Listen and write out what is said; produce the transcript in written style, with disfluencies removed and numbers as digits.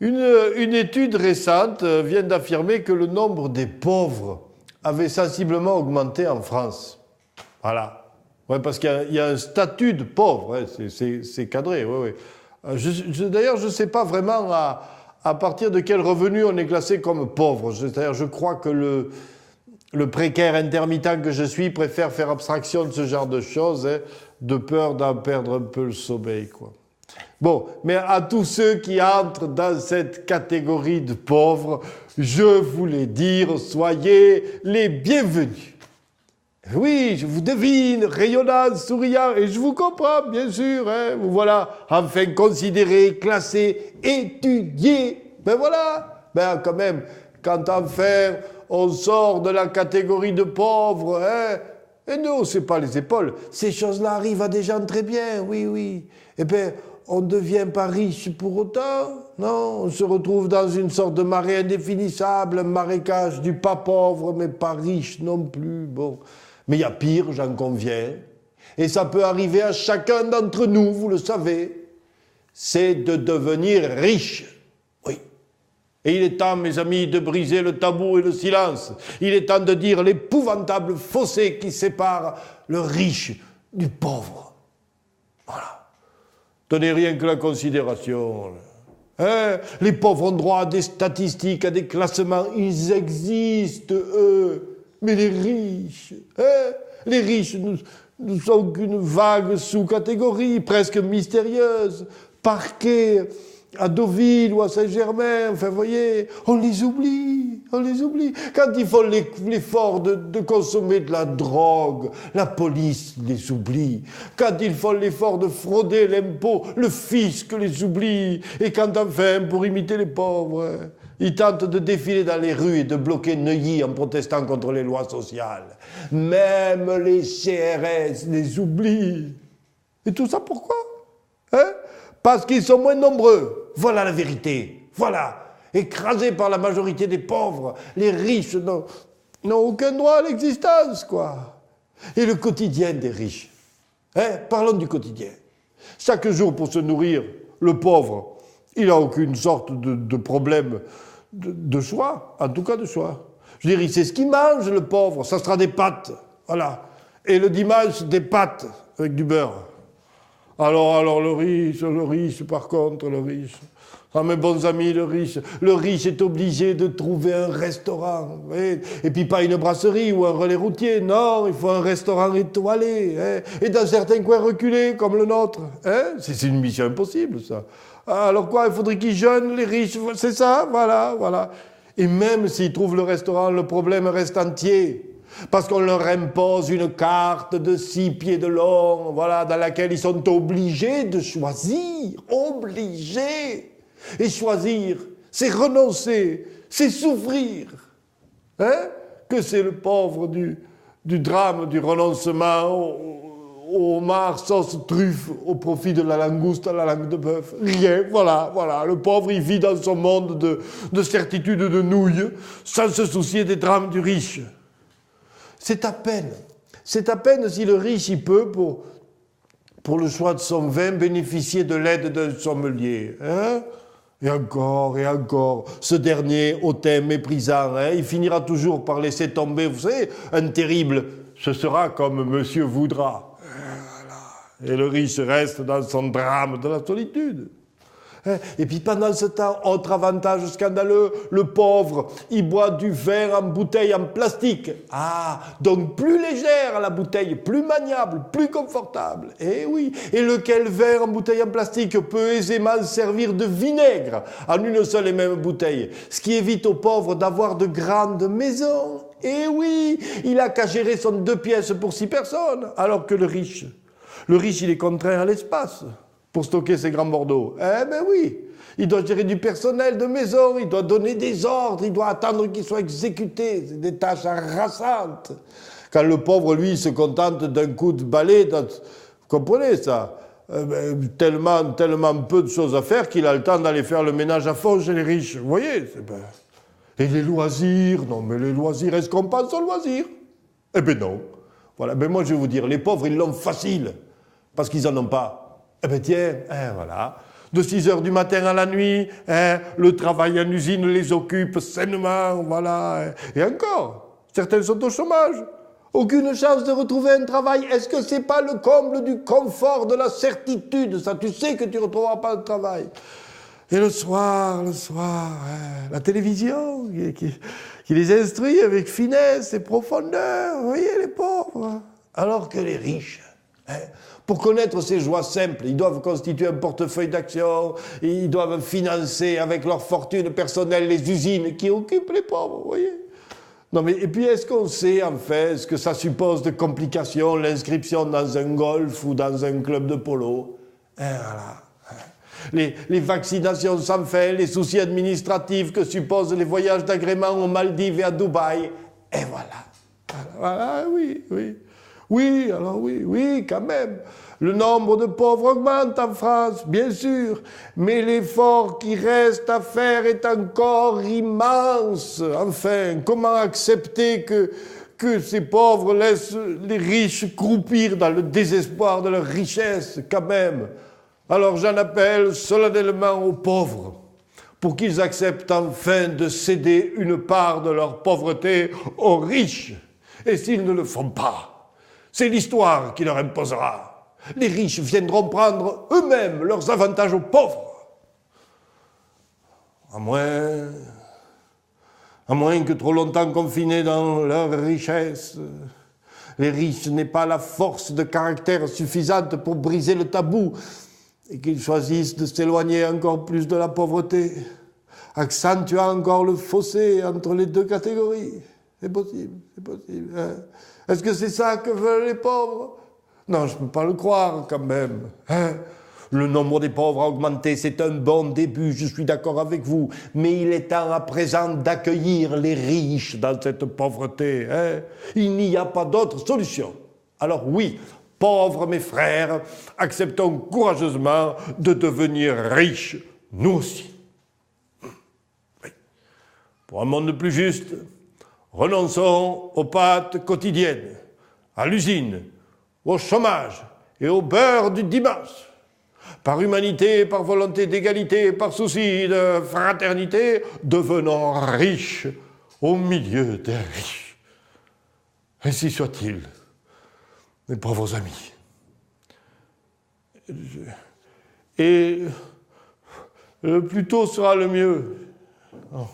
Une étude récente vient d'affirmer que le nombre des pauvres avait sensiblement augmenté en France. Voilà. Ouais, parce qu'il y a un statut de pauvre, hein, c'est cadré. Ouais, ouais. D'ailleurs, je ne sais pas vraiment à partir de quel revenu on est classé comme pauvre. C'est-à-dire, je crois que le précaire intermittent que je suis préfère faire abstraction de ce genre de choses, hein, de peur d'en perdre un peu le sommeil, quoi. Bon, mais à tous ceux qui entrent dans cette catégorie de pauvres, je voulais dire, soyez les bienvenus. Oui, je vous devine, rayonnant, souriant, et je vous comprends, bien sûr, hein, vous voilà enfin considérés, classés, étudiés. Ben voilà, ben quand même, quand enfin on sort de la catégorie de pauvres, hein, et non, c'est pas les épaules, ces choses-là arrivent à des gens très bien, oui, oui. Eh bien, on ne devient pas riche pour autant, non, on se retrouve dans une sorte de marée indéfinissable, un marécage du pas pauvre, mais pas riche non plus, bon. Mais il y a pire, j'en conviens, et ça peut arriver à chacun d'entre nous, vous le savez, c'est de devenir riche. Oui. Et il est temps, mes amis, de briser le tabou et le silence. Il est temps de dire l'épouvantable fossé qui sépare le riche du pauvre. Voilà. Donnez rien que la considération. Hein? Les pauvres ont droit à des statistiques, à des classements. Ils existent, eux. Mais les riches, hein? Les riches ne sont qu'une vague sous-catégorie, presque mystérieuse. Parquet à Deauville ou à Saint-Germain, enfin, vous voyez, on les oublie. Quand ils font l'effort de consommer de la drogue, la police les oublie. Quand ils font l'effort de frauder l'impôt, le fisc les oublie. Et quand enfin, pour imiter les pauvres, ils tentent de défiler dans les rues et de bloquer Neuilly en protestant contre les lois sociales. Même les CRS les oublient. Et tout ça pourquoi? Hein? Parce qu'ils sont moins nombreux. Voilà la vérité. Voilà. Écrasés par la majorité des pauvres, les riches n'ont aucun droit à l'existence, quoi. Et le quotidien des riches. Hein? Parlons du quotidien. Chaque jour, pour se nourrir, le pauvre, il n'a aucune sorte de problème de choix, en tout cas de choix. Je veux dire, il sait ce qu'il mange, le pauvre, ça sera des pâtes, voilà. Et le dimanche, des pâtes avec du beurre. Alors le riche, par contre, le riche. Ah, mes bons amis, le riche est obligé de trouver un restaurant. Oui. Et puis pas une brasserie ou un relais routier, non, il faut un restaurant étoilé. Hein. Et dans certains coins reculés, comme le nôtre. Hein. C'est une mission impossible, ça. Alors quoi, il faudrait qu'ils jeûnent, les riches, c'est ça, voilà. Et même s'ils trouvent le restaurant, le problème reste entier. Parce qu'on leur impose une carte de 6 pieds de long, voilà, dans laquelle ils sont obligés de choisir. Obligés. Et choisir, c'est renoncer, c'est souffrir. Hein? Que c'est le pauvre du drame, du renoncement au homard sauce truffe au profit de la langouste à la langue de bœuf. Rien, voilà. Le pauvre, il vit dans son monde de certitude de nouilles, sans se soucier des drames du riche. C'est à peine si le riche, il peut, pour le choix de son vin, bénéficier de l'aide d'un sommelier. Hein? Et encore, ce dernier, hautain, méprisant, hein, il finira toujours par laisser tomber, vous savez, un terrible, ce sera comme monsieur voudra. Voilà. Et le riche reste dans son drame de la solitude. Et puis pendant ce temps, autre avantage scandaleux, le pauvre, il boit du vin en bouteille en plastique. Ah, donc plus légère la bouteille, plus maniable, plus confortable. Eh oui, et lequel vin en bouteille en plastique peut aisément servir de vinaigre en une seule et même bouteille, ce qui évite au pauvre d'avoir de grandes maisons. Eh oui, il a qu'à gérer son 2 pièces pour 6 personnes, alors que le riche, il est contraint à l'espace pour stocker ses grands Bordeaux. Eh ben oui, il doit gérer du personnel de maison, il doit donner des ordres, il doit attendre qu'ils soient exécutés. C'est des tâches harassantes. Quand le pauvre, lui, se contente d'un coup de balai, vous comprenez ça? Tellement peu de choses à faire qu'il a le temps d'aller faire le ménage à fond chez les riches. Vous voyez? Et les loisirs? Non, mais les loisirs, est-ce qu'on pense aux loisirs? Eh ben non. Voilà, ben moi je vais vous dire, les pauvres, ils l'ont facile, parce qu'ils en ont pas. Eh ben tiens, voilà. De 6 heures du matin à la nuit, hein, le travail en usine les occupe sainement, voilà. Et encore, certains sont au chômage. Aucune chance de retrouver un travail. Est-ce que c'est pas le comble du confort, de la certitude? Ça, tu sais que tu ne retrouveras pas de travail. Et le soir, hein, la télévision qui les instruit avec finesse et profondeur. Vous voyez, les pauvres. Alors que les riches, hein, pour connaître ces joies simples, ils doivent constituer un portefeuille d'actions, ils doivent financer avec leur fortune personnelle les usines qui occupent les pauvres, vous voyez. Non mais, et puis est-ce qu'on sait en fait ce que ça suppose de complications, l'inscription dans un golf ou dans un club de polo? Et voilà. Les vaccinations sans fin, les soucis administratifs que supposent les voyages d'agrément aux Maldives et à Dubaï. Et voilà. Voilà, oui. Oui, alors oui, quand même. Le nombre de pauvres augmente en France, bien sûr, mais l'effort qui reste à faire est encore immense. Enfin, comment accepter que ces pauvres laissent les riches croupir dans le désespoir de leur richesse, quand même? Alors j'en appelle solennellement aux pauvres, pour qu'ils acceptent enfin de céder une part de leur pauvreté aux riches. Et s'ils ne le font pas, c'est l'histoire qui leur imposera. Les riches viendront prendre eux-mêmes leurs avantages aux pauvres. À moins que trop longtemps confinés dans leur richesse, les riches n'aient pas la force de caractère suffisante pour briser le tabou et qu'ils choisissent de s'éloigner encore plus de la pauvreté, accentuant encore le fossé entre les deux catégories. C'est possible. Hein? Est-ce que c'est ça que veulent les pauvres? Non, je ne peux pas le croire quand même. Hein? Le nombre des pauvres a augmenté, c'est un bon début, je suis d'accord avec vous, mais il est temps à présent d'accueillir les riches dans cette pauvreté. Hein? Il n'y a pas d'autre solution. Alors oui, pauvres mes frères, acceptons courageusement de devenir riches, nous aussi. Oui. Pour un monde plus juste, renonçons aux pâtes quotidiennes, à l'usine, au chômage et au beurre du dimanche. Par humanité, par volonté d'égalité, par souci de fraternité, devenons riches au milieu des riches. Ainsi soit-il, mes pauvres amis. Et le plus tôt sera le mieux. Oh.